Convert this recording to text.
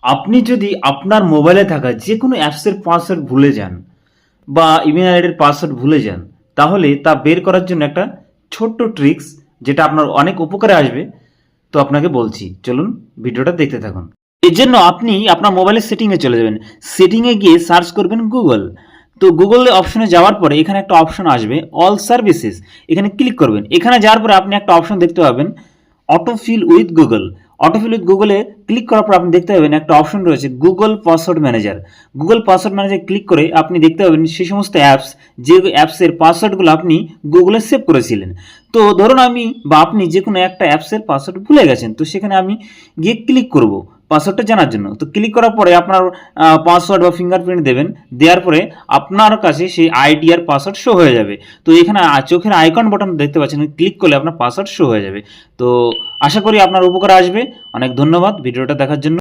আপনি যদি আপনার মোবাইলে থাকা যে কোনো অ্যাপসের পাসওয়ার্ড ভুলে যান বা ইমেল আইডির পাসওয়ার্ড ভুলে যান, তাহলে তা বের করার জন্য একটা ছোট্ট ট্রিক্স, যেটা আপনার অনেক উপকারে আসবে। তো আপনাকে বলছি, চলুন ভিডিওটা দেখতে থাকুন। এর জন্য আপনি আপনার মোবাইলের সেটিংয়ে চলে যাবেন। সেটিংয়ে গিয়ে সার্চ করবেন গুগল। তো গুগল অপশনে যাওয়ার পরে এখানে একটা অপশন আসবে অল সার্ভিসেস, এখানে ক্লিক করবেন। এখানে যাওয়ার পরে আপনি একটা অপশন দেখতে পাবেন autofill with Google. Autofill with গুগলে ক্লিক করার পর আপনি দেখতে পাবেন একটা অপশন রয়েছে Google password manager. Google password manager click করে আপনি দেখতে পাবেন সেই সমস্ত অ্যাপস, যে অ্যাপসের পাসওয়ার্ডগুলো আপনি গুগলে সেভ করেছিলেন। তো ধরুন আমি বা আপনি যে কোনো একটা অ্যাপসের পাসওয়ার্ড ভুলে গেছেন, তো সেখানে আমি গিয়ে ক্লিক করব পাসওয়ার্ডটা জানার জন্য। তো ক্লিক করার পরে আপনার পাসওয়ার্ড বা ফিঙ্গারপ্রিন্ট দেবেন। দেওয়ার পরে আপনার কাছে সেই আইডি আর পাসওয়ার্ড শো হয়ে যাবে। তো এখানে চোখের আইকন বাটন দেখতে পাচ্ছেন, ক্লিক করলে আপনার পাসওয়ার্ড শো হয়ে যাবে। তো আশা করি আপনার উপকারে আসবে। অনেক ধন্যবাদ ভিডিওটা দেখার জন্য।